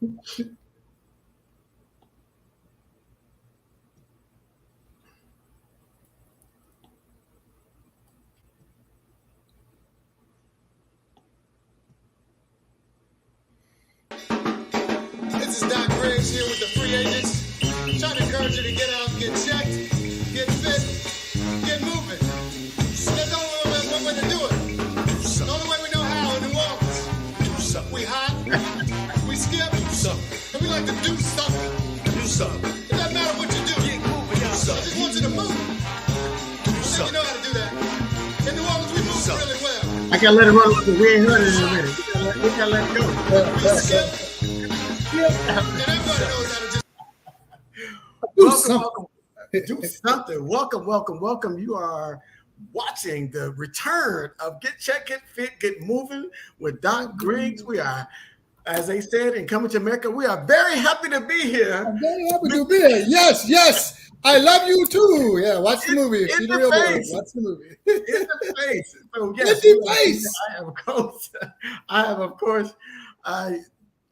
This is Doc Griggs here with the free agents. Trying to encourage you to get out, get checked, get fit, get moving. There's only one way to do it. The only way we know how in New Orleans. We hot, we skip, and we like to do something. It doesn't matter what you do. I just want you to move. I think you know how to do that. In New Orleans, we move really well. I gotta let it run like we ain't heard it in a minute. We gotta let it go. We skip. And everybody knows how to just do something. Welcome. You are watching the return of Get Check, Get Fit, Get Moving with Doc Griggs. We are, as they said, in Coming to America, we are very happy to be here. I'm very happy to be here. Yes. I love you too. Yeah, watch the movie. See the real world. Watch the movie. In the face. So yes, in the face. I have of course,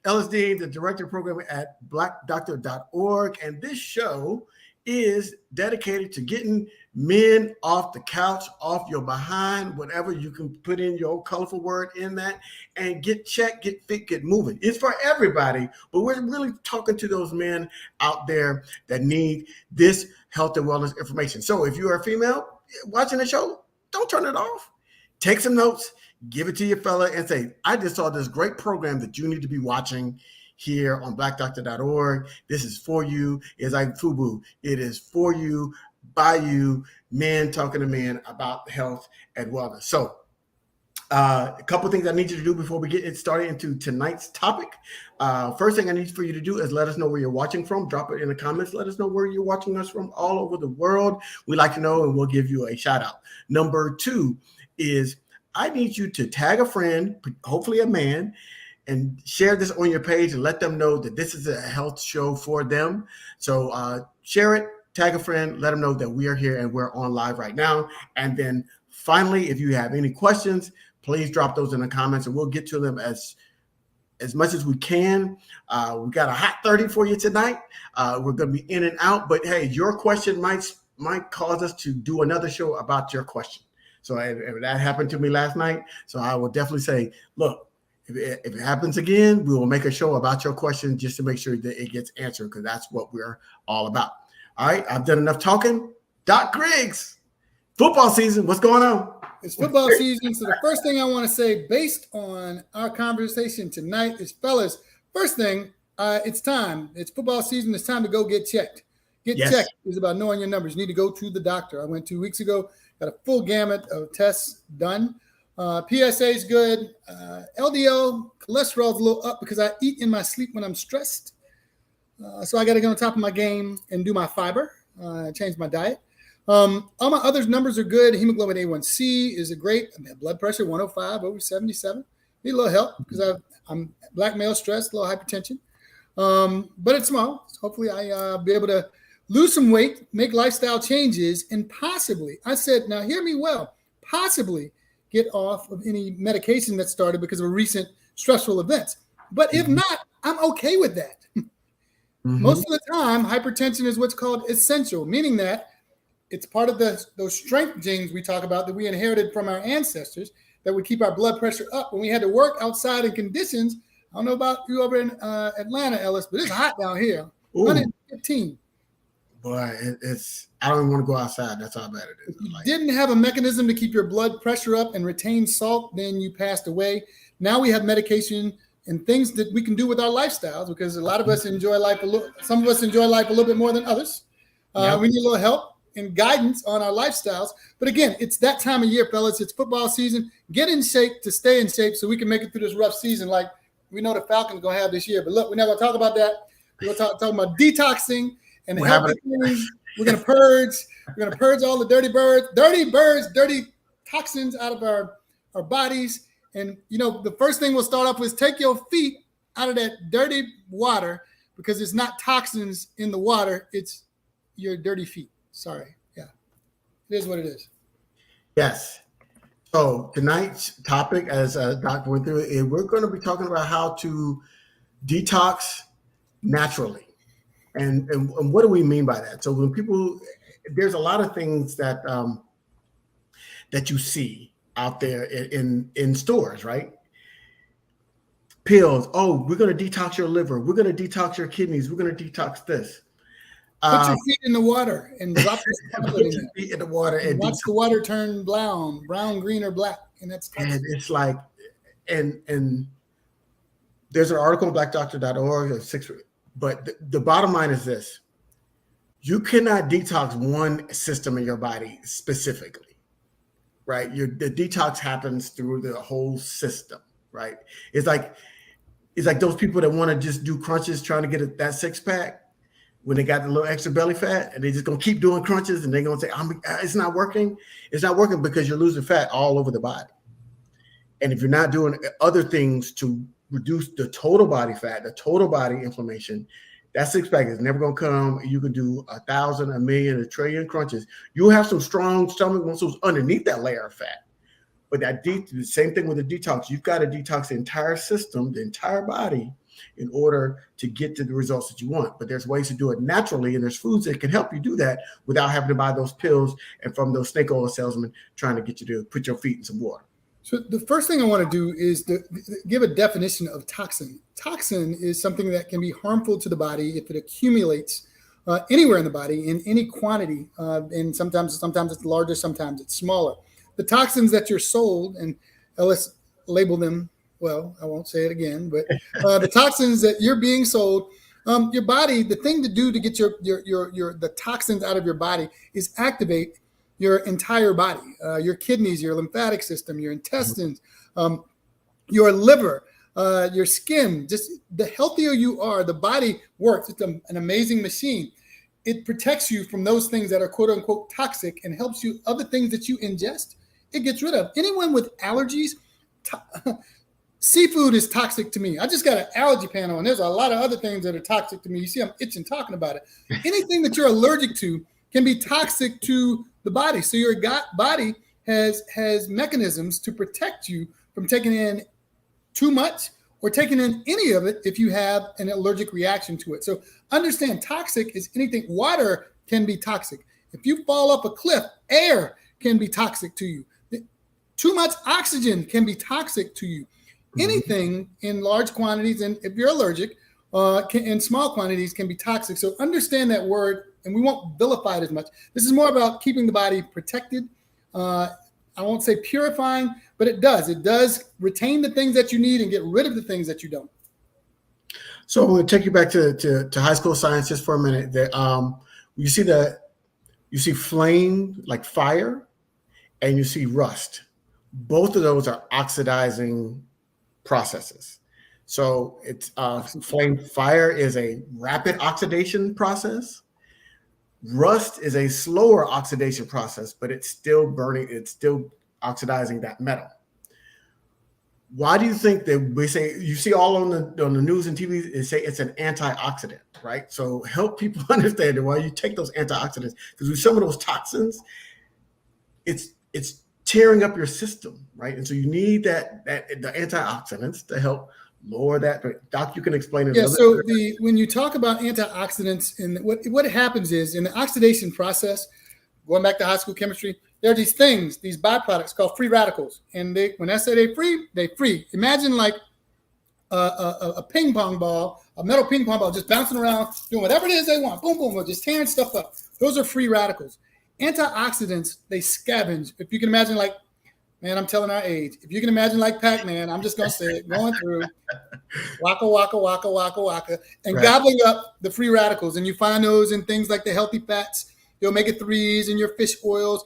Ellis Dean, the director of programming at blackdoctor.org, and this show is dedicated to getting men off the couch, off your behind, whatever you can put in your colorful word in that, and get checked, get fit, get moving. It's for everybody, but we're really talking to those men out there that need this health and wellness information. So if you are a female watching the show, don't turn it off. Take some notes, give it to your fella, and say, I just saw this great program that you need to be watching here on blackdoctor.org. This is for you. It's like FUBU. It is for you, by you, men talking to men about health and wellness. So a couple of things I need you to do before we get started into tonight's topic. First thing I need for you to do is let us know where you're watching from. Drop it in the comments. Let us know where you're watching us from all over the world. We like to know, and we'll give you a shout out. Number two is I need you to tag a friend, hopefully a man, and share this on your page and let them know that this is a health show for them. So share it, tag a friend, let them know that we are here and we're on live right now. And then finally, if you have any questions, please drop those in the comments and we'll get to them as much as we can. We've got a hot 30 for you tonight. We're going to be in and out, but hey, your question might cause us to do another show about your question. So if that happened to me last night, so I will definitely say, look, if it happens again, we will make a show about your question just to make sure that it gets answered, because that's what we're all about. All right, I've done enough talking. Doc Griggs, football season, what's going on? It's football season, so the first thing I want to say based on our conversation tonight is, fellas, first thing, it's time. It's football season. It's time to go get checked. Get checked is about knowing your numbers. You need to go to the doctor. I went 2 weeks ago, got a full gamut of tests done. PSA is good. LDL, cholesterol is a little up because I eat in my sleep when I'm stressed. So I got to get on top of my game and do my fiber, change my diet. All my other numbers are good. Hemoglobin A1C is a great. Blood pressure 105 over 77. Need a little help because I'm black male, stressed, a little hypertension. But it's small. So hopefully I'll be able to lose some weight, make lifestyle changes, and possibly, I said, now hear me well, possibly get off of any medication that started because of a recent stressful events. But if not, I'm okay with that. Most of the time, hypertension is what's called essential, meaning that it's part of those strength genes we talk about that we inherited from our ancestors that would keep our blood pressure up when we had to work outside in conditions. I don't know about you over in Atlanta, Ellis, but it's hot down here. 115. Boy, I don't even want to go outside. That's how bad it is. If you didn't have a mechanism to keep your blood pressure up and retain salt, then you passed away. Now we have medication and things that we can do with our lifestyles, because a lot of us enjoy life some of us enjoy life a little bit more than others. We need a little help and guidance on our lifestyles. But again, it's that time of year, fellas. It's football season. Get in shape to stay in shape so we can make it through this rough season like we know the Falcons are going to have this year. But look, we're not going to talk about that. We're going to talk about detoxing and healthy things. We're going to purge. We're going to purge all the dirty toxins out of our bodies. And, the first thing we'll start off with is take your feet out of that dirty water, because it's not toxins in the water. It's your dirty feet. Sorry. Yeah. It is what it is. Yes. So tonight's topic, as Doc went through, we're going to be talking about how to detox naturally. And what do we mean by that? So when people, there's a lot of things that that you see out there in stores, right? Pills. Oh, we're going to detox your liver. We're going to detox your kidneys. We're going to detox this. Put your feet in the water and drop this put your feet in the water and watch the water turn brown, green, or black. And that's toxic. And it's like, and there's an article on blackdoctor.org, but the bottom line is this: you cannot detox one system in your body specifically, right? The detox happens through the whole system, right? It's like those people that want to just do crunches trying to get that six pack when they got the little extra belly fat, and they're just gonna keep doing crunches, and they're gonna say, it's not working. It's not working because you're losing fat all over the body. And if you're not doing other things to reduce the total body fat, the total body inflammation, that six pack is never gonna come. You can do 1,000, 1,000,000, 1,000,000,000 crunches. You'll have some strong stomach muscles underneath that layer of fat. But the same thing with the detox. You've got to detox the entire system, the entire body, in order to get to the results that you want. But there's ways to do it naturally, and there's foods that can help you do that without having to buy those pills and from those snake oil salesmen trying to get you to put your feet in some water. So the first thing I want to do is to give a definition of toxin. Toxin is something that can be harmful to the body if it accumulates anywhere in the body in any quantity, and sometimes it's larger, sometimes it's smaller. The toxins that you're sold, and let's label them. Well, I won't say it again, but the toxins that you're being sold, your body, the thing to do to get the toxins out of your body is activate your entire body, your kidneys, your lymphatic system, your intestines, your liver, your skin. Just the healthier you are, the body works. It's an amazing machine. It protects you from those things that are quote unquote toxic and helps you other things that you ingest. It gets rid of. Anyone with allergies, seafood is toxic to me. I just got an allergy panel, and there's a lot of other things that are toxic to me. You see, I'm itching talking about it. Anything that you're allergic to can be toxic to the body. So your body has mechanisms to protect you from taking in too much or taking in any of it if you have an allergic reaction to it. So understand, toxic is anything. Water can be toxic. If you fall off a cliff, air can be toxic to you. Too much oxygen can be toxic to you. Anything in large quantities, and if you're allergic, in small quantities can be toxic. So understand that word, and we won't vilify it as much. This is more about keeping the body protected. I won't say purifying, but it does. It does retain the things that you need and get rid of the things that you don't. So I'm going to take you back to high school science just for a minute. You see flame, like fire, and you see rust. Both of those are oxidizing processes. So it's fire is a rapid oxidation process. Rust is a slower oxidation process, but it's still burning. It's still oxidizing that metal. Why do you think that we say, you see all on the news and TV, they say it's an antioxidant, right? So help people understand why you take those antioxidants, because with some of those toxins, it's tearing up your system, right? And so you need the antioxidants to help lower that. But Doc, you can explain it. Yeah. So when you talk about antioxidants, and what happens is in the oxidation process, going back to high school chemistry, there are these things, these byproducts called free radicals. And when I say they free. Imagine like a ping pong ball, a metal ping pong ball, just bouncing around, doing whatever it is they want. Boom, boom, boom, just tearing stuff up. Those are free radicals. Antioxidants, they scavenge. If you can imagine, like, man, I'm telling our age. If you can imagine like Pac-Man, I'm just going to say it, going through, waka, waka, waka, waka, waka, and right, gobbling up the free radicals. And you find those in things like the healthy fats, the omega-3s in your fish oils,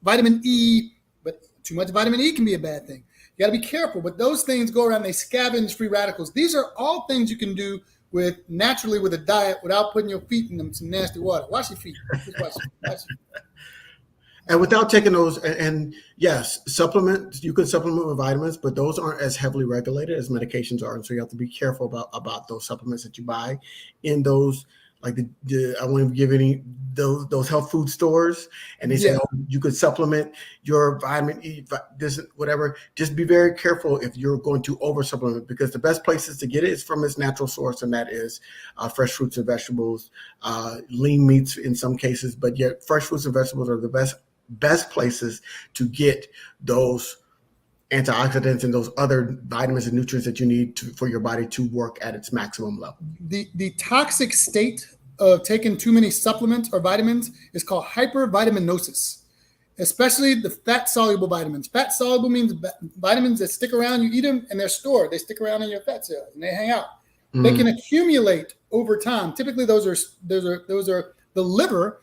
vitamin E, but too much vitamin E can be a bad thing. You got to be careful. But those things go around, they scavenge free radicals. These are all things you can do naturally with a diet without putting your feet in some nasty water. Wash your feet. Just wash your feet. And without taking those, and yes, supplements, you can supplement with vitamins, but those aren't as heavily regulated as medications are. And so you have to be careful about those supplements that you buy in those like I won't give any those health food stores, and they say, oh, you could supplement your vitamin E, this, whatever. Just be very careful if you're going to over supplement, because the best places to get it is from its natural source, and that is fresh fruits and vegetables, lean meats in some cases, but yet fresh fruits and vegetables are the best places to get those antioxidants and those other vitamins and nutrients that you need for your body to work at its maximum level. The toxic state of taking too many supplements or vitamins is called hypervitaminosis, especially the fat-soluble vitamins. Fat-soluble means vitamins that stick around, you eat them, and they're stored. They stick around in your fat cells, and they hang out. Mm. They can accumulate over time. Typically, those are the liver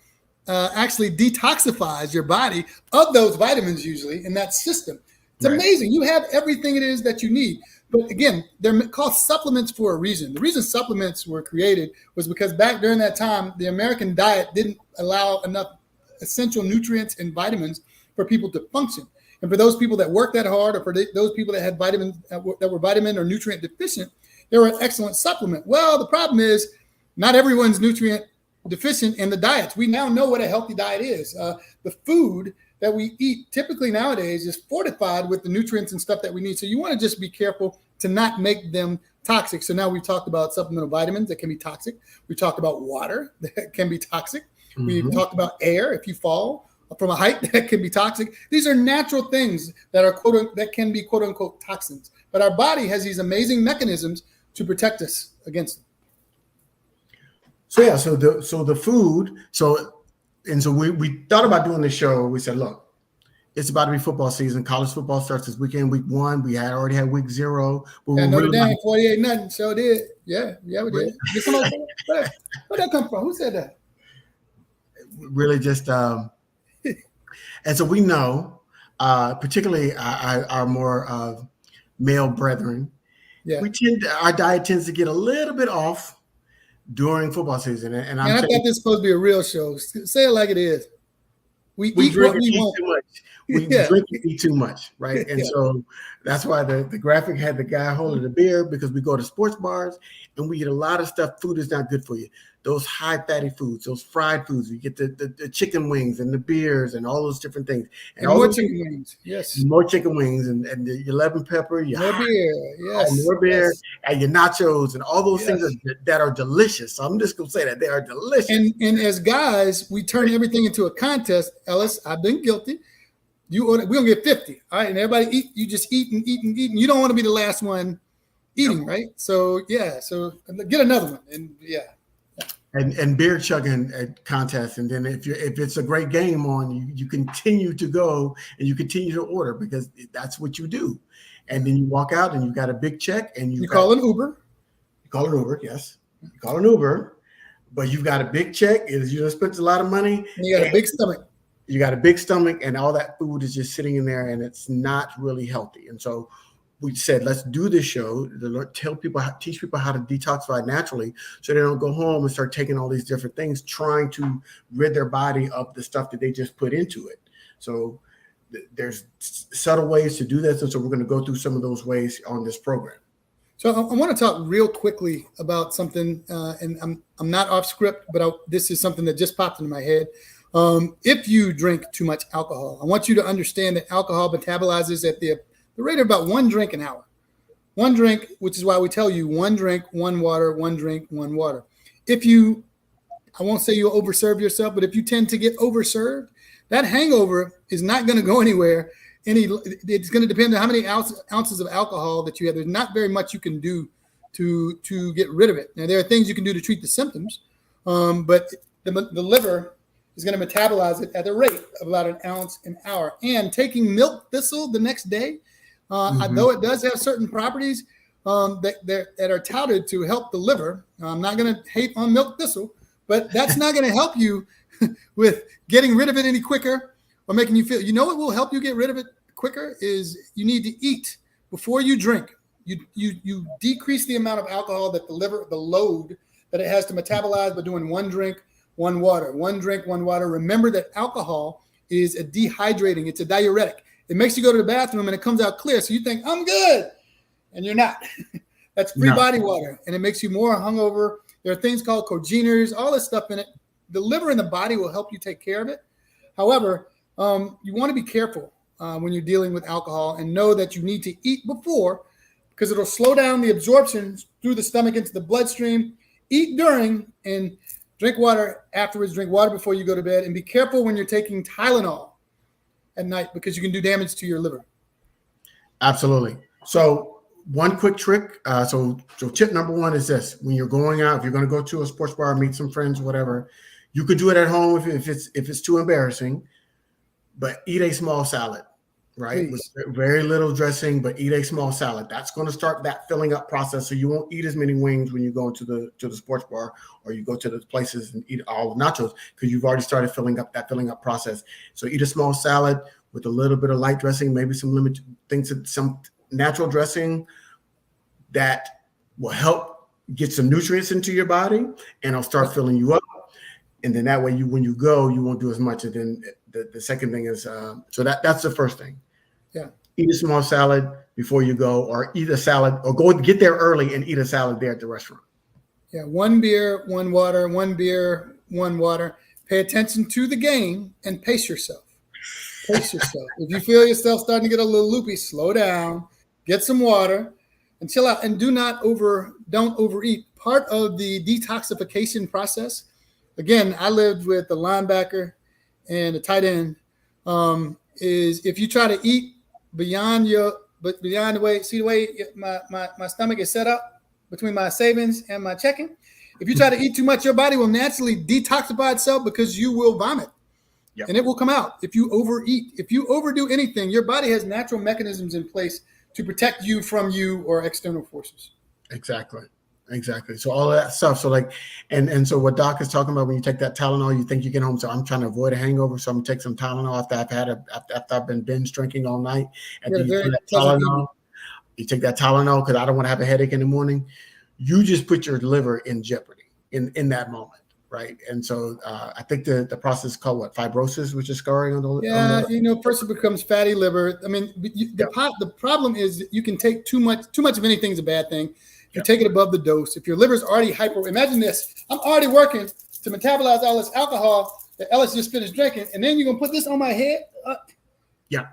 actually detoxifies your body of those vitamins usually in that system. It's amazing. You have everything it is that you need. But again, they're called supplements for a reason. The reason supplements were created was because back during that time, the American diet didn't allow enough essential nutrients and vitamins for people to function. And for those people that worked that hard, or for those people that had vitamins that were vitamin or nutrient deficient, they were an excellent supplement. Well, the problem is not everyone's nutrient deficient in the diets. We now know what a healthy diet is. The food that we eat typically nowadays is fortified with the nutrients and stuff that we need. So you want to just be careful to not make them toxic. So now we've talked about supplemental vitamins that can be toxic. We talked about water that can be toxic. Mm-hmm. We've talked about air. If you fall from a height, that can be toxic. These are natural things that are that can be quote unquote toxins. But our body has these amazing mechanisms to protect us against them. So yeah, so the food, so we thought about doing this show. We said, look, it's about to be football season. College football starts this weekend, week 1. We had already had week 0. And Notre Dame 48-0. So did. Yeah, we did. Where'd that come from? Who said that? Really just and so we know, particularly our more male brethren, our diet tends to get a little bit off during football season. And I thought this was supposed to be a real show. Say it like it is. We eat drink what we want. Too much. We drink and eat too much, right? And so that's why the graphic had the guy holding the beer, because we go to sports bars and we eat a lot of stuff. Food is not good for you. Those high fatty foods, those fried foods, you get the chicken wings and the beers and all those different things. And more chicken wings, yes. More chicken wings and your lemon pepper, more beer, yes. More beer, and your nachos and all those things that are delicious. So I'm just going to say that they are delicious. And as guys, we turn everything into a contest. Ellis, I've been guilty. We're going to get 50, all right? And everybody eat. You just eat and eat and eat. And you don't want to be the last one eating, right? So, so get another one. And, And beer chugging contest, and then if it's a great game on, you continue to go and you continue to order, because that's what you do. And then you walk out and you've got a big check, and you call an Uber. You call an Uber, yes. You call an Uber, but you've got a big check. You just spent a lot of money. And you got a big stomach. You got a big stomach, and all that food is just sitting in there, and it's not really healthy. And so we said, let's do this show to teach people how to detoxify naturally, so they don't go home and start taking all these different things, trying to rid their body of the stuff that they just put into it. So there's subtle ways to do this. And so we're going to go through some of those ways on this program. So I want to talk real quickly about something, and I'm not off script, but this is something that just popped into my head. If you drink too much alcohol, I want you to understand that alcohol metabolizes at the rate of about 1 drink an hour. 1 drink, which is why we tell you 1 drink, 1 water, 1 drink, 1 water. I won't say you'll overserve yourself, but if you tend to get overserved, that hangover is not going to go anywhere. It's going to depend on how many ounces of alcohol that you have. There's not very much you can do to get rid of it. Now, there are things you can do to treat the symptoms, but the liver is going to metabolize it at the rate of about 1 ounce an hour. And taking milk thistle the next day, though it does have certain properties that are touted to help the liver. I'm not going to hate on milk thistle, but that's not going to help you with getting rid of it any quicker or making you feel. You know what will help you get rid of it quicker is you need to eat before you drink. You decrease the amount of alcohol that the load that it has to metabolize by doing 1 drink, 1 water, 1 drink, 1 water. Remember that alcohol is a dehydrating. It's a diuretic. It makes you go to the bathroom and it comes out clear. So you think, I'm good. And you're not. That's free body water. And it makes you more hungover. There are things called cogeners, all this stuff in it. The liver and the body will help you take care of it. However, you want to be careful when you're dealing with alcohol, and know that you need to eat before, because it'll slow down the absorption through the stomach into the bloodstream. Eat during, and drink water afterwards. Drink water before you go to bed, and be careful when you're taking Tylenol at night, because you can do damage to your liver. Absolutely. So one quick trick. So tip number one is this: when you're going out, if you're going to go to a sports bar, meet some friends, whatever, you could do it at home if it's too embarrassing, but eat a small salad, right? With very little dressing, but eat a small salad. That's going to start that filling up process. So you won't eat as many wings when you go to the sports bar, or you go to the places and eat all the nachos, because you've already started filling up process. So eat a small salad with a little bit of light dressing, maybe some limited things, some natural dressing that will help get some nutrients into your body, and it'll start filling you up. And then that way, when you go, you won't do as much. And then the second thing is, so that's the first thing. Yeah. Eat a small salad before you go, or eat a salad, or go get there early and eat a salad there at the restaurant. Yeah. 1 beer, 1 water, 1 beer, 1 water. Pay attention to the game and pace yourself. Pace yourself. If you feel yourself starting to get a little loopy, slow down, get some water, and chill out. And don't overeat. Part of the detoxification process. Again, I lived with a linebacker and a tight end. Is if you try to eat beyond the way my stomach is set up between my savings and my checking. If you try to eat too much, your body will naturally detoxify itself, because you will vomit. Yep. And it will come out if you overeat. If you overdo anything, your body has natural mechanisms in place to protect you from you or external forces. Exactly. So all of that stuff. So and so what Doc is talking about, when you take that Tylenol, you think you get home. So I'm trying to avoid a hangover, so I'm gonna take some Tylenol after I've been binge drinking all night. And then you take that Tylenol because I don't want to have a headache in the morning. You just put your liver in jeopardy in that moment, right? And so I think the process is called fibrosis, which is scarring on the person becomes fatty liver. I mean, the problem is that you can take too much of anything is a bad thing. You take it above the dose. If your liver's already imagine this. I'm already working to metabolize all this alcohol that Ellis just finished drinking, and then you're going to put this on my head? Yeah.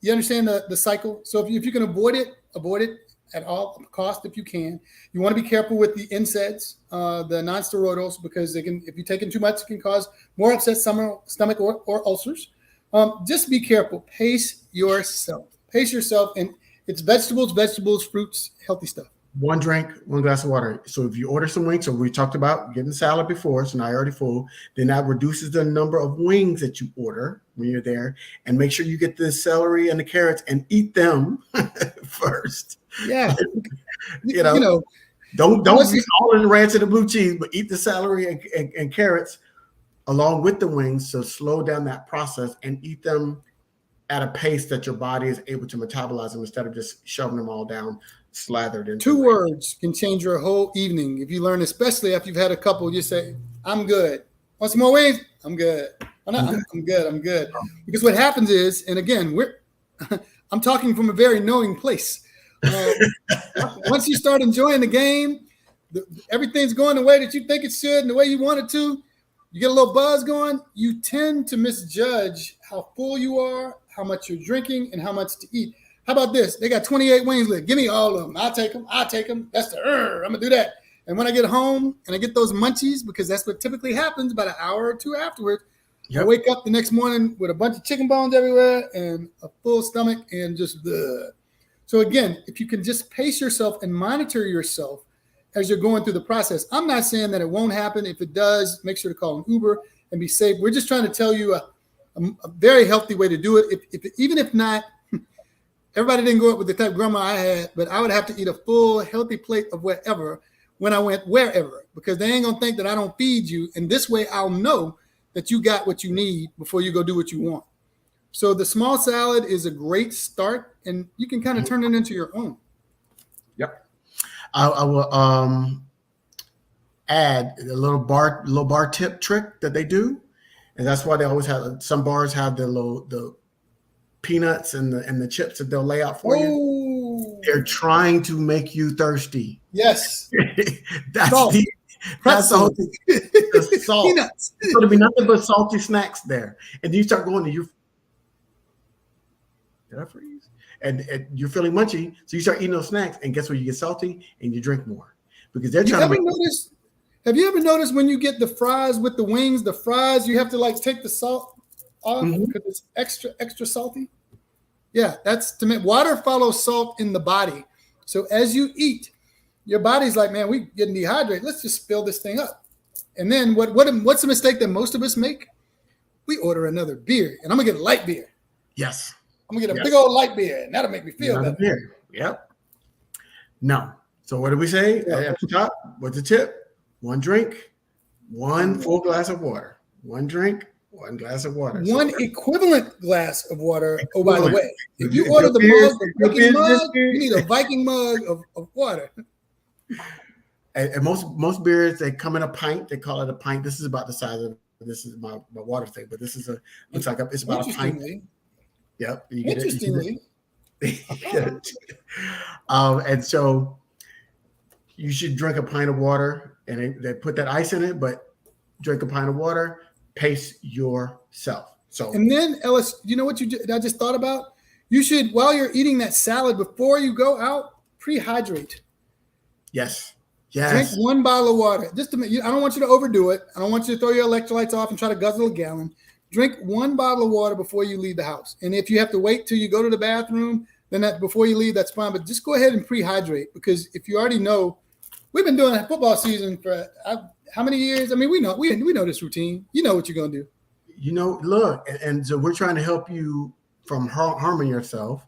You understand the cycle? So if you can avoid it at all cost if you can. You want to be careful with the NSAIDs, the non-steroidals, because if you're taking too much, it can cause more upset stomach or ulcers. Just be careful. Pace yourself, and it's vegetables, fruits, healthy stuff. 1 drink, 1 glass of water. So if you order some wings, so we talked about getting salad before, so now you're already full, then that reduces the number of wings that you order when you're there. And make sure you get the celery and the carrots and eat them first. Yeah. Don't be all in the ranch and the blue cheese, but eat the celery and carrots along with the wings. So slow down that process and eat them at a pace that your body is able to metabolize them, instead of just shoving them all down, slathered into 2 words can change your whole evening. If you learn, especially after you've had a couple, you say, I'm good. Want some more wings? I'm good. I'm good. Because what happens is, and again, I'm talking from a very knowing place. Once you start enjoying the game, everything's going the way that you think it should and the way you want it to, you get a little buzz going, you tend to misjudge how full you are, how much you're drinking, and how much to eat. How about this? They got 28 wings left. Give me all of them. I'll take them. That's I'm going to do that. And when I get home and I get those munchies, because that's what typically happens about an hour or 2 afterwards, I wake up the next morning with a bunch of chicken bones everywhere and a full stomach and just bleh. So again, if you can just pace yourself and monitor yourself as you're going through the process. I'm not saying that it won't happen. If it does, make sure to call an Uber and be safe. We're just trying to tell you a very healthy way to do it. Even if not, everybody didn't go up with the type of grandma I had, but I would have to eat a full, healthy plate of whatever when I went wherever, because they ain't going to think that I don't feed you. And this way I'll know that you got what you need before you go do what you want. So the small salad is a great start, and you can kind of turn it into your own. Yep. I will add a little bar tip trick that they do, and that's why they always have, some bars have the peanuts and the chips that they'll lay out for you. They're trying to make you thirsty. Yes. That's Salt. that's the whole thing. The salt. Peanuts. It's going to be nothing but salty snacks there. And you start going to your, did I freeze? And you're feeling munchy. So you start eating those snacks. And guess what? You get salty and you drink more. Because they're trying to make. Have you ever noticed when you get the fries with the wings, the fries, you have to like take the salt off because it's extra salty? Yeah, that's to me. Water follows salt in the body. So as you eat, your body's like, man, we getting dehydrated. Let's just fill this thing up. And then what's the mistake that most of us make? We order another beer, and I'm gonna get a light beer. Yes. I'm gonna get a big old light beer, and that'll make me feel better. Beer. Yep. No. So what do we say at the top? What's the tip? 1 drink, 1 full glass of water. 1 drink, 1 glass of water. One equivalent glass of water. Oh, by the way, if you order the Viking mug, you need a Viking mug of water. And most beers, they come in a pint. They call it a pint. This is about the size of, this is my water thing, but this is looks like it's about a pint. Yep. Interestingly. And so you should drink a pint of water, and they put that ice in it, but drink a pint of water, pace yourself. So, and then Ellis, you know what I just thought about? You should, while you're eating that salad, before you go out, pre-hydrate. Yes. Drink 1 bottle of water. I don't want you to overdo it. I don't want you to throw your electrolytes off and try to guzzle a gallon. Drink 1 bottle of water before you leave the house. And if you have to wait till you go to the bathroom, then before you leave, that's fine. But just go ahead and pre-hydrate, because if you already know, we've been doing a football season for how many years? I mean, we know this routine. You know what you're gonna do. Look, and so we're trying to help you from harming yourself.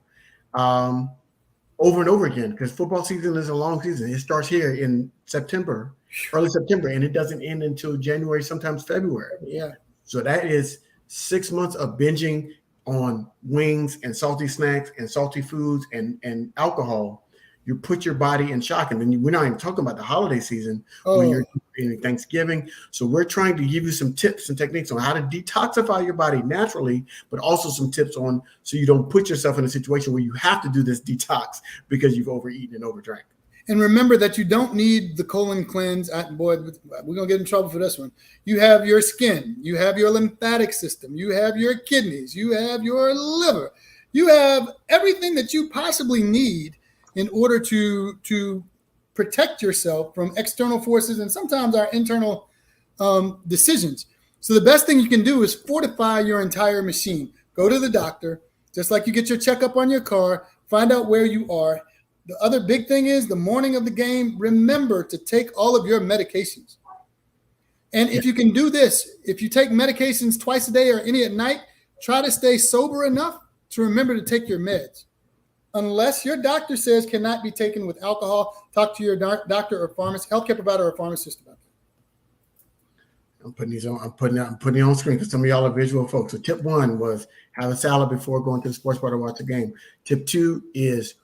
Over and over again, because football season is a long season. It starts here in September, early September, and it doesn't end until January, sometimes February. Yeah. So that is 6 months of binging on wings and salty snacks and salty foods and alcohol. You put your body in shock. And then we're not even talking about the holiday season when you're in Thanksgiving. So we're trying to give you some tips and techniques on how to detoxify your body naturally, but also some tips on so you don't put yourself in a situation where you have to do this detox because you've overeaten and overdrank. And remember that you don't need the colon cleanse. Boy, we're going to get in trouble for this one. You have your skin. You have your lymphatic system. You have your kidneys. You have your liver. You have everything that you possibly need in order to protect yourself from external forces and sometimes our internal decisions. So the best thing you can do is fortify your entire machine. Go to the doctor, just like you get your checkup on your car, find out where you are. The other big thing is the morning of the game, remember to take all of your medications. And if you can do this, if you take medications twice a day or any at night, try to stay sober enough to remember to take your meds. Unless your doctor says cannot be taken with alcohol, talk to your doctor or pharmacist, healthcare provider or pharmacist about that. I'm putting these on. I'm putting it on screen because some of y'all are visual folks. So tip 1 was have a salad before going to the sports bar to watch the game. Tip 2 is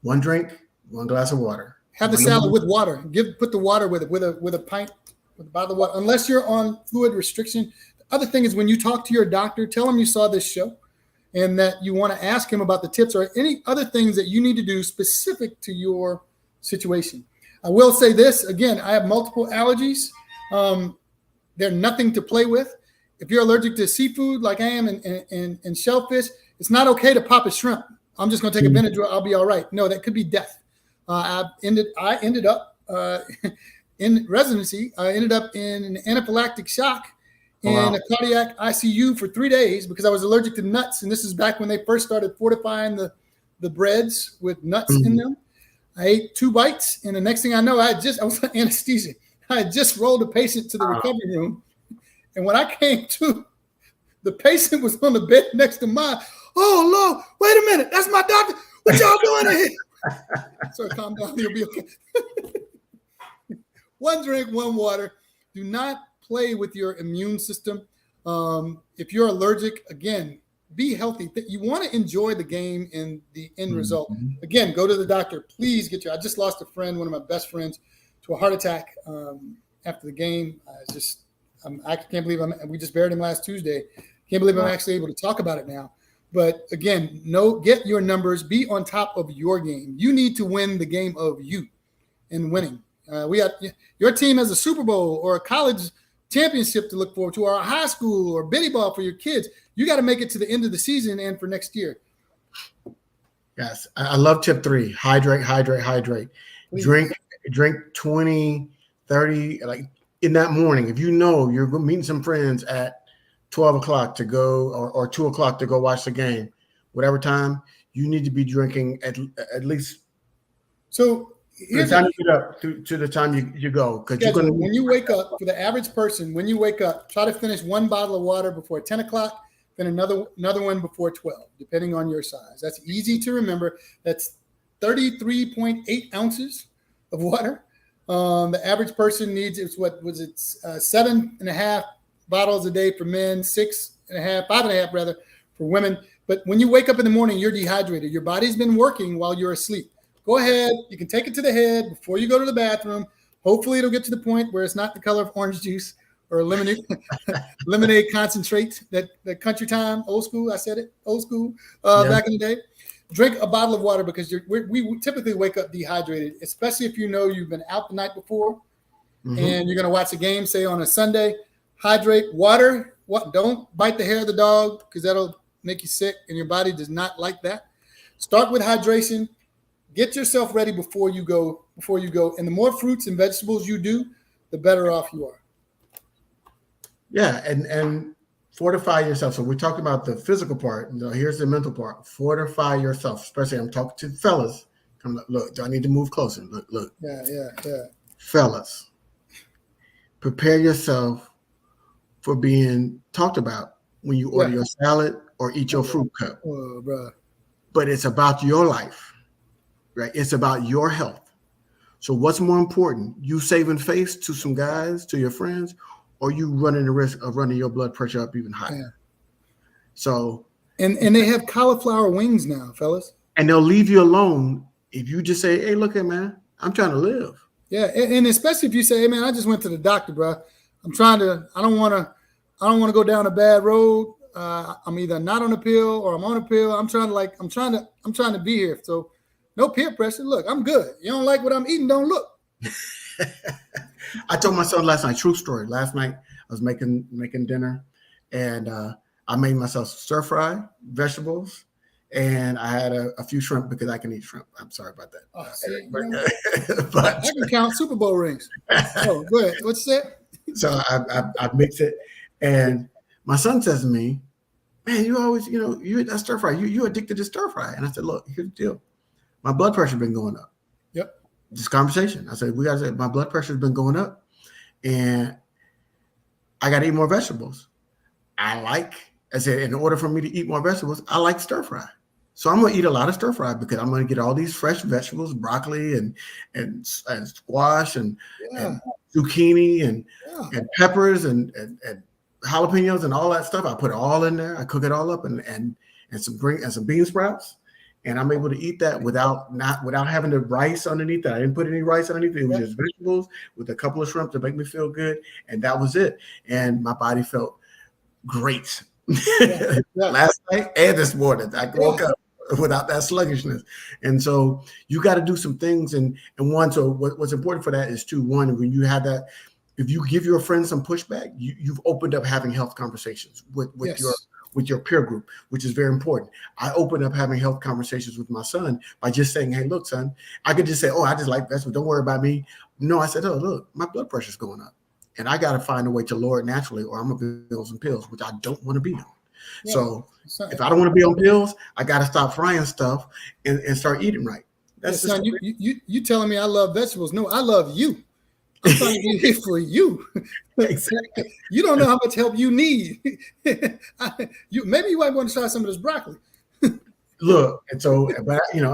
1 drink, 1 glass of water. Have the salad with water. Put the water with it, with a pint, with a bottle of water. Unless you're on fluid restriction. The other thing is when you talk to your doctor, tell him you saw this show and that you want to ask him about the tips or any other things that you need to do specific to your situation. I will say this again. I have multiple allergies. They're nothing to play with. If you're allergic to seafood like I am and shellfish, it's not okay to pop a shrimp. I'm just going to take a Benadryl. I'll be all right. No, that could be death. I ended up in residency. I ended up in an anaphylactic shock in a cardiac ICU for 3 days because I was allergic to nuts. And this is back when they first started fortifying the breads with nuts in them. I ate 2 bites, and the next thing I know, I was on anesthesia. I had just rolled a patient to the recovery room. And when I came to, the patient was on the bed next to mine. Oh, Lord, wait a minute. That's my doctor. What y'all doing in here? So calm down. You'll be okay. 1 drink, 1 water. Do not play with your immune system. If you're allergic, again, be healthy. You want to enjoy the game and the end result. Again, go to the doctor. Please I just lost a friend, one of my best friends, to a heart attack after the game. I can't believe we just buried him last Tuesday. Can't believe I'm actually able to talk about it now. But again, get your numbers, be on top of your game. You need to win the game of you and winning. Your team has a Super Bowl or a college championship to look forward to, or a high school or biddy ball for your kids. You got to make it to the end of the season and for next year. Yes, I love tip 3. Hydrate, hydrate, hydrate. Please. Drink 20, 30, like in that morning. If you know you're meeting some friends at 12 o'clock to go or 2 o'clock to go watch the game, whatever time, you need to be drinking at least. So here's the time you get up to the time you go. Because when you wake up, for the average person, when you wake up, try to finish 1 bottle of water before 10 o'clock, then another one before 12, depending on your size. That's easy to remember. That's 33.8 ounces of water. The average person needs, 7.5 bottles a day for men, 5.5 rather for women. But when you wake up in the morning, you're dehydrated. Your body's been working while you're asleep. Go ahead. You can take it to the head before you go to the bathroom. Hopefully it'll get to the point where it's not the color of orange juice or lemonade concentrate, that country time, old school. I said it, old school, back in the day. Drink a bottle of water because we typically wake up dehydrated, especially if you know you've been out the night before and you're going to watch a game, say on a Sunday. Hydrate. Water. Don't bite the hair of the dog because that'll make you sick, and your body does not like that. Start with hydration. Get yourself ready before you go. And the more fruits and vegetables you do, the better off you are. Yeah, and fortify yourself. So we're talking about the physical part. Here's the mental part. Fortify yourself. Especially, I'm talking to the fellas. Look, do I need to move closer? Look. Yeah. Fellas, prepare yourself for being talked about when you order your salad or eat your fruit cup. Oh, bro. But it's about your life, right? It's about your health. So what's more important? You saving face to some guys, to your friends, or you running the risk of running your blood pressure up even higher? Yeah. So and they have cauliflower wings now, fellas. And they'll leave you alone if you just say, "Hey, look here, man, I'm trying to live." Yeah, and especially if you say, "Hey, man, I just went to the doctor, bro. I don't want to go down a bad road. I'm either not on a pill or I'm on a pill. I'm trying to be here. So no peer pressure. Look, I'm good. You don't like what I'm eating, don't look." I told my son last night, true story. Last night I was making dinner, and I made myself stir fry vegetables, and I had a few shrimp because I can eat shrimp. I'm sorry about that. Oh, see, but I can count Super Bowl rings. Oh, go ahead. What's that? So I mix it, and my son says to me, "Man, you always, you eat that stir fry. You addicted to stir fry." And I said, "Look, here's the deal. My blood pressure been going up." Yep. This conversation. I said, my blood pressure has been going up, and I got to eat more vegetables. I said, in order for me to eat more vegetables, I like stir fry. So I'm going to eat a lot of stir fry because I'm going to get all these fresh vegetables, broccoli and squash and zucchini and peppers and jalapenos and all that stuff. I put it all in there. I cook it all up and some bean sprouts. And I'm able to eat that without having the rice underneath that. I didn't put any rice underneath it. It was just vegetables with a couple of shrimp to make me feel good. And that was it. And my body felt great. Last night and this morning. I woke up without that sluggishness. And so you got to do some things. And so what's important for that is one, when you have that, if you give your friends some pushback, you've opened up having health conversations with your peer group, which is very important. I opened up having health conversations with my son by just saying, "Hey, look, son," I could just say, "Oh, I just like vegetables. Don't worry about me." No, I said, "Oh, look, my blood pressure's going up, and I got to find a way to lower it naturally, or I'm gonna be on some pills, which I don't want to be on." Yeah. So if I don't want to be on pills, I got to stop frying stuff and start eating right. That's son, you telling me I love vegetables? No, I love you. I'm trying to be here for you. Exactly. You don't know how much help you need. Maybe you might want to try some of this broccoli. Look, and so I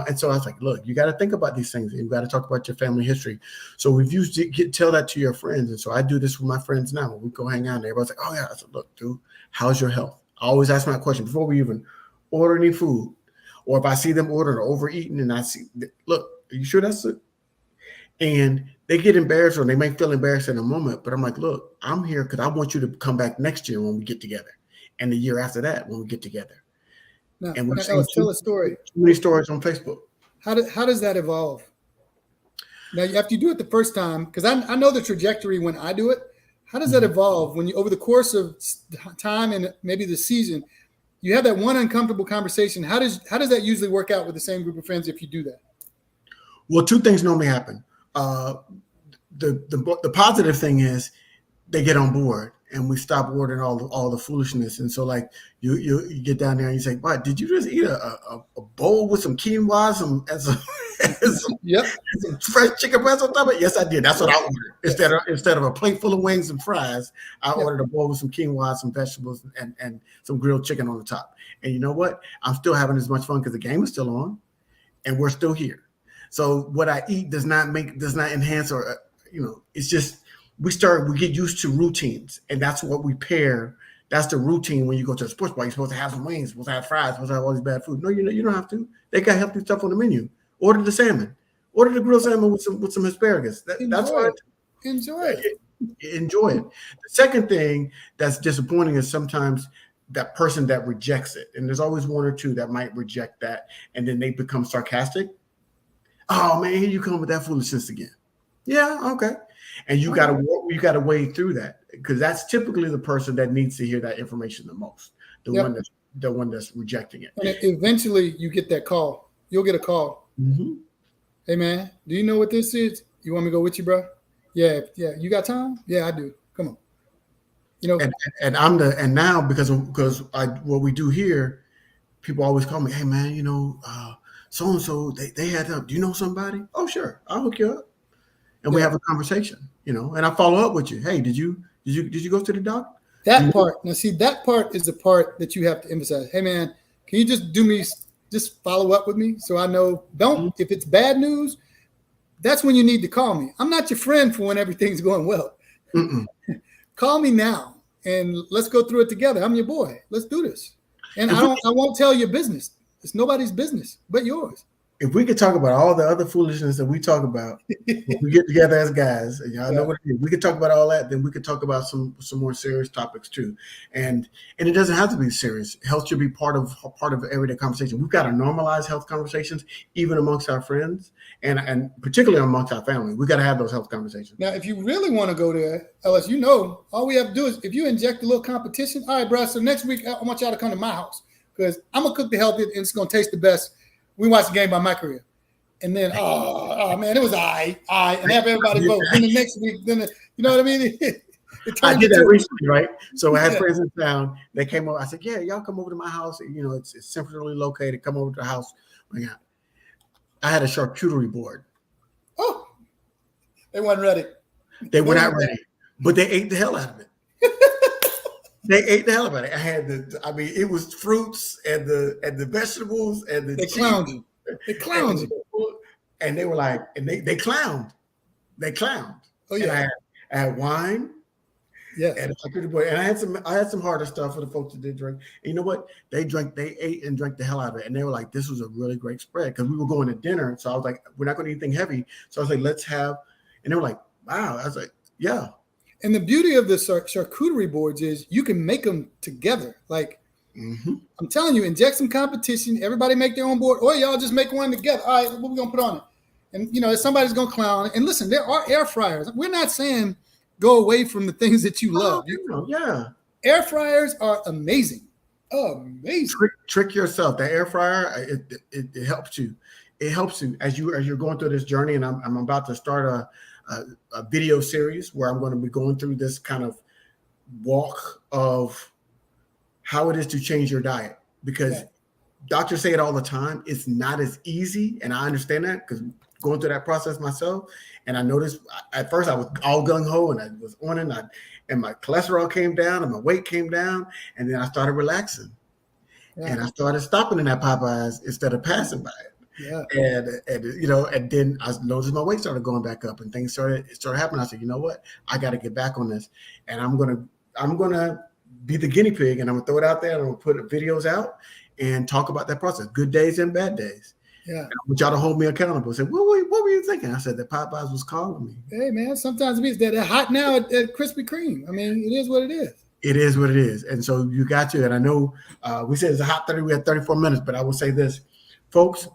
was like, look, you got to think about these things. You got to talk about your family history. So we've used to tell that to your friends. And so I do this with my friends now. When we go hang out and everybody's like, "Oh yeah." I said, "Look, dude, how's your health?" I always ask my question before we even order any food, or if I see them ordering or overeating and I see, "Look, are you sure that's it?" And they get embarrassed, or they may feel embarrassed in a moment, but I'm like, "Look, I'm here because I want you to come back next year when we get together, and the year after that when we get together." Now, And we've seen Ellis, tell a story. too many stories on Facebook. How does that evolve? Now, after you do it the first time, because I know the trajectory when I do it. How does that evolve when you, over the course of time and maybe the season, you have that one uncomfortable conversation? How does that usually work out with the same group of friends if you do that? Well, two things normally happen. The positive thing is they get on board and we stop ordering all the foolishness. And so like you get down there and you say, "What, did you just eat a bowl with some quinoa, some fresh chicken breast on top of it?" Yes, I did. That's what I ordered. Instead of a plate full of wings and fries, I ordered a bowl with some quinoa, some vegetables, and some grilled chicken on the top. And you know what? I'm still having as much fun because the game is still on, and we're still here. So what I eat does not enhance or it's just we get used to routines, and that's what we pair. That's the routine when you go to a sports bar. You're supposed to have some wings, supposed to have fries, supposed to have all this bad food. No, you don't have to. They got healthy stuff on the menu. Order the salmon. Order the grilled salmon with some asparagus. That's fine. Enjoy it. Enjoy it. The second thing that's disappointing is sometimes that person that rejects it, and there's always one or two that might reject that, and then they become sarcastic. "Oh man, here you come with that foolishness again." Yeah, okay. And you gotta wade through that because that's typically the person that needs to hear that information the most. The one that's rejecting it. And eventually you get that call. You'll get a call. Mm-hmm. "Hey man, do you know what this is? You want me to go with you, bro?" Yeah. You got time? Yeah, I do. Come on. And now because what we do here, people always call me, "Hey man, so and so they had help. Do you know somebody?" "Oh sure, I'll hook you up." And we have a conversation, and I follow up with you. "Hey, did you go to the doc?" That part. Now, see, that part is the part that you have to emphasize. "Hey, man, can you just follow up with me so I know? If it's bad news, that's when you need to call me. I'm not your friend for when everything's going well. Call me now and let's go through it together. I'm your boy. Let's do this. And I won't tell your business. It's nobody's business but yours." If we could talk about all the other foolishness that we talk about when we get together as guys, and y'all know what it is. We could talk about all that, then we could talk about some more serious topics too. And it doesn't have to be serious. Health should be part of everyday conversation. We've got to normalize health conversations, even amongst our friends and particularly amongst our family. We got to have those health conversations. Now, if you really want to go there, Ellis, all we have to do is if you inject a little competition, all right, bro. So next week I want y'all to come to my house because I'm gonna cook the healthiest and it's gonna taste the best. We watched the game by my career. And then, oh man, it was I and have everybody vote. Then the next week, you know what I mean? I did that recently, right? So I had friends in town. They came over. I said, "Yeah, y'all come over to my house. It's centrally located. Come over to the house." I had a charcuterie board. Oh, they weren't ready. They were not ready, but they ate the hell out of it. They ate the hell out of it. It was fruits and the vegetables and the cheese. They clowned you. And they were like, and they clowned. They clowned. Oh yeah. And I had wine. Yeah. And I had some harder stuff for the folks that did drink. And you know what? They ate and drank the hell out of it. And they were like, "This was a really great spread." Because we were going to dinner. So I was like, "We're not going to eat anything heavy." So I was like, "Let's have," and they were like, "Wow." I was like, "Yeah." And the beauty of the charcuterie boards is you can make them together. Like, I'm telling you, inject some competition. Everybody make their own board. Or y'all just make one together. All right, what we going to put on it? And, somebody's going to clown. And listen, there are air fryers. We're not saying go away from the things that you love. Yeah. Air fryers are amazing. Amazing. Trick yourself. The air fryer, it helps you. It helps you as you're going through this journey. And I'm about to start a video series where I'm going to be going through this kind of walk of how it is to change your diet because doctors say it all the time. It's not as easy. And I understand that because going through that process myself. And I noticed at first I was all gung ho and I was on it and my cholesterol came down and my weight came down. And then I started relaxing and I started stopping in that Popeyes instead of passing by it. Yeah. And then I noticed my weight started going back up and things started happening. I said, "You know what? I got to get back on this. And I'm gonna be the guinea pig and I'm gonna throw it out there and I'm gonna put videos out and talk about that process, good days and bad days." Yeah. And I want y'all to hold me accountable. Say, what were you thinking? I said that Popeyes was calling me. Hey man, sometimes it's they're hot now at Krispy Kreme. I mean, it is what it is. It is what it is. And so you got to, and I know we said it's a hot 30, we had 34 minutes, but I will say this, folks,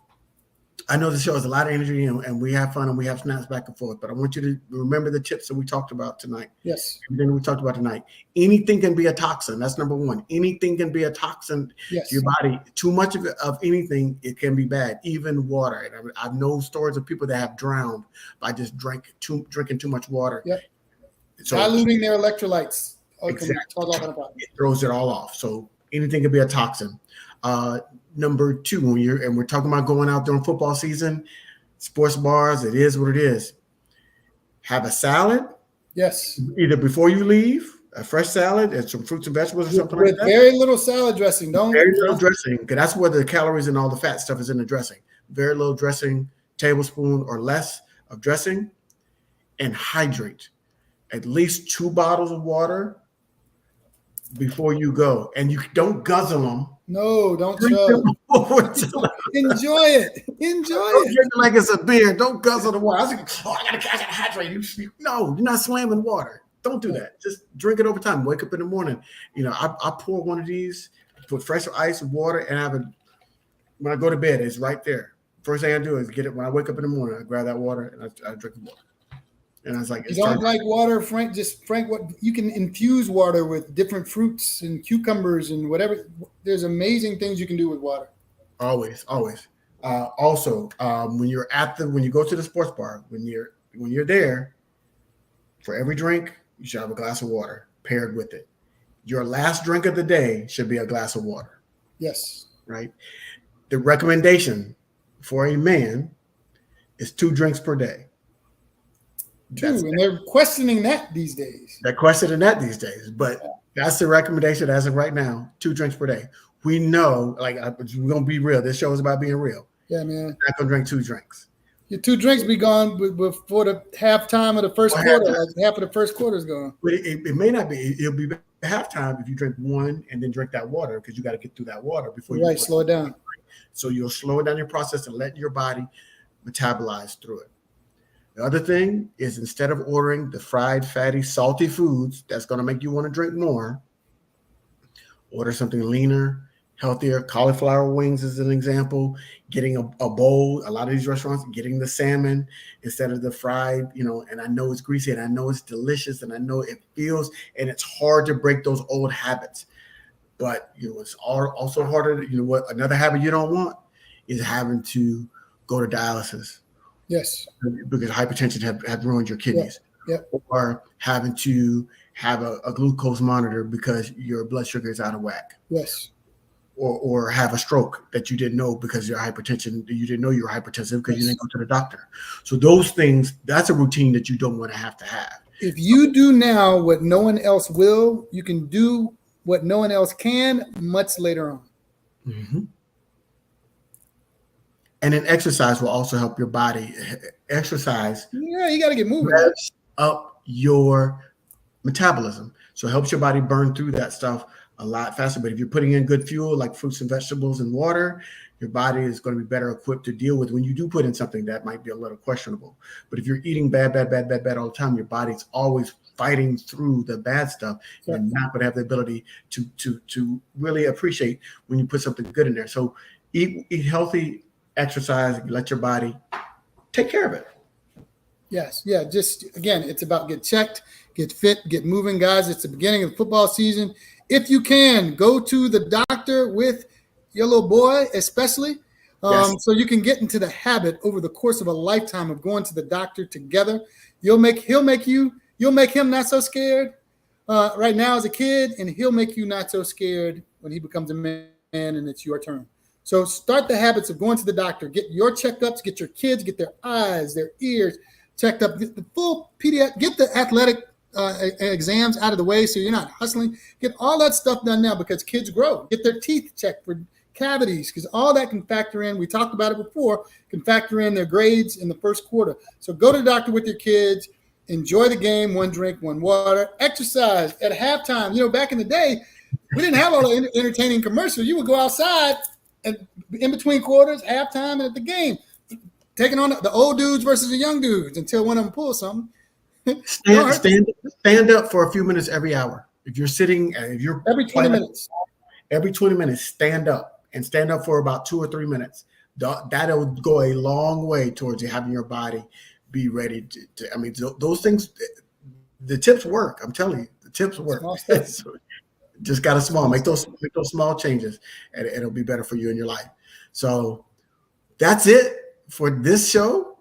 I know the show has a lot of energy and we have fun and we have snaps back and forth, but I want you to remember the tips that we talked about tonight. Yes. Everything we talked about tonight. Anything can be a toxin. That's number one. Anything can be a toxin to your body. Too much of anything, it can be bad. Even water. And I know stories of people that have drowned by just drinking too much water. Yep. So diluting their electrolytes. Exactly. It throws it all off. So anything can be a toxin. Number two, we're talking about going out during football season, sports bars, it is what it is. Have a salad. Yes. Either before you leave, a fresh salad and some fruits and vegetables or something like that. Very little salad dressing. Very little dressing, because that's where the calories and all the fat stuff is in the dressing. Very little dressing, tablespoon or less of dressing, and hydrate. At least 2 bottles of water before you go. And you don't guzzle them. No, don't chug. Enjoy it. Don't drink it like it's a beer. Don't guzzle the water. I gotta hydrate. No, you're not slamming water. Don't do that. Just drink it over time. Wake up in the morning. I pour one of these, put fresh ice and water, and have it when I go to bed. It's right there. First thing I do is get it when I wake up in the morning. I grab that water and I drink the water. And I was like, you don't like water, Frank? What you can infuse water with different fruits and cucumbers and whatever. There's amazing things you can do with water. Always. Also, when you go to the sports bar, when you're there, for every drink, you should have a glass of water paired with it. Your last drink of the day should be a glass of water. Yes. Right. The recommendation for a man is 2 drinks per day. And they're questioning that these days. But that's the recommendation as of right now. 2 drinks per day. We know, we're gonna be real. This show is about being real. Yeah, man. You're not gonna drink 2 drinks. Your 2 drinks be gone before the halftime of the first quarter. Like half of the first quarter is gone. But it may not be. It'll be halftime if you drink 1 and then drink that water, because you got to get through that water before you slow it down. So you'll slow down your process and let your body metabolize through it. The other thing is, instead of ordering the fried, fatty, salty foods that's going to make you want to drink more, order something leaner, healthier. Cauliflower wings is an example. Getting a bowl, a lot of these restaurants, getting the salmon instead of the fried, and I know it's greasy and I know it's delicious and I know it feels, and it's hard to break those old habits. But, it's also harder. What another habit you don't want is having to go to dialysis. Yes. Because hypertension have ruined your kidneys. Yeah. Or having to have a glucose monitor because your blood sugar is out of whack. Yes. Or have a stroke that you didn't know because your hypertension, you didn't know you were hypertensive because you didn't go to the doctor. So those things, that's a routine that you don't want to have. If you do now what no one else will, you can do what no one else can much later on. Mm-hmm. And then exercise will also help your body. Exercise. Yeah, you got to get moving. Revs up your metabolism. So it helps your body burn through that stuff a lot faster. But if you're putting in good fuel like fruits and vegetables and water, your body is going to be better equipped to deal with when you do put in something that might be a little questionable. But if you're eating bad all the time, your body's always fighting through the bad stuff. Yeah. You're not going to have the ability to really appreciate when you put something good in there. So eat healthy, exercise, let your body take care of it. Yes. Yeah. Just again, it's about get checked, get fit, get moving, guys. It's the beginning of the football season. If you can, go to the doctor with your little boy, especially, so you can get into the habit over the course of a lifetime of going to the doctor together. You'll make him not so scared right now as a kid, and he'll make you not so scared when he becomes a man and it's your turn. So start the habits of going to the doctor. Get your checkups. Get your kids. Get their eyes, their ears checked up. Get the full pediatric. Get the athletic exams out of the way so you're not hustling. Get all that stuff done now because kids grow. Get their teeth checked for cavities because all that can factor in. We talked about it before. Can factor in their grades in the first quarter. So go to the doctor with your kids. Enjoy the game. 1 drink, 1 water. Exercise at halftime. Back in the day, we didn't have all the entertaining commercials. You would go outside. And in between quarters, halftime, and at the game, taking on the old dudes versus the young dudes until one of them pulls something. Stand up for a few minutes every hour. If you're sitting, if you're every 20 minutes, stand up for about 2 or 3 minutes. That'll go a long way towards you having your body be ready to I mean, those things, the tips work. I'm telling you, the tips work. Just got to make those small changes, and it'll be better for you in your life. So that's it for this show.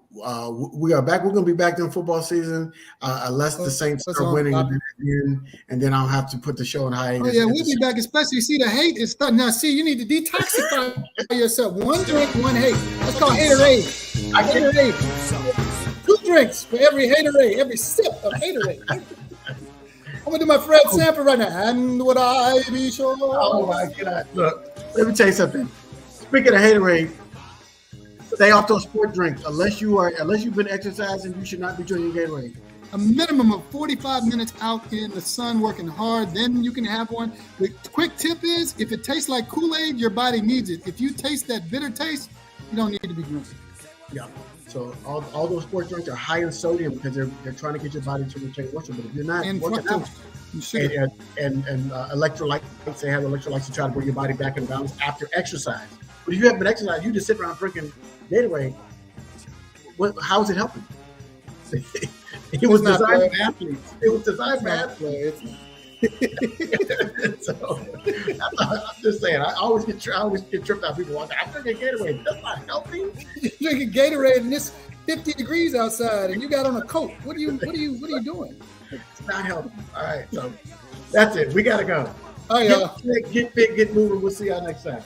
We are back. We're going to be back during football season, unless the Saints start winning, and then I'll have to put the show on hiatus. Oh yeah, we'll be back. Especially, see, the hate is starting now. See, you need to detoxify yourself. 1 drink, 1 hate. That's called haterade. Haterade. 2 drinks for every haterade, every sip of haterade. I'm gonna do my Fred Sanford right now. And would I be sure? Oh my God! Look, let me tell you something. Speaking of haterade. Stay off those sport drinks. Unless you've been exercising, you should not be drinking Gatorade. A minimum of 45 minutes out in the sun working hard, then you can have one. The quick tip is, if it tastes like Kool-Aid, your body needs it. If you taste that bitter taste, you don't need to be drinking. Yeah. So all those sport drinks are high in sodium because they're trying to get your body to retain moisture. But if you're not working out, and electrolytes, they have electrolytes to try to bring your body back in balance after exercise. But if you haven't been exercising, you just sit around drinking Gatorade. How is it helping? It was designed for athletes. It was designed for athletes. So I'm just saying, I always get tripped out. People want I'm drinking Gatorade. That's not healthy. You're drinking Gatorade and it's 50 degrees outside, and you got on a coat. What are you doing? It's not healthy. All right, so that's it. We gotta go. All right, y'all. Get fit, get moving. We'll see y'all next time.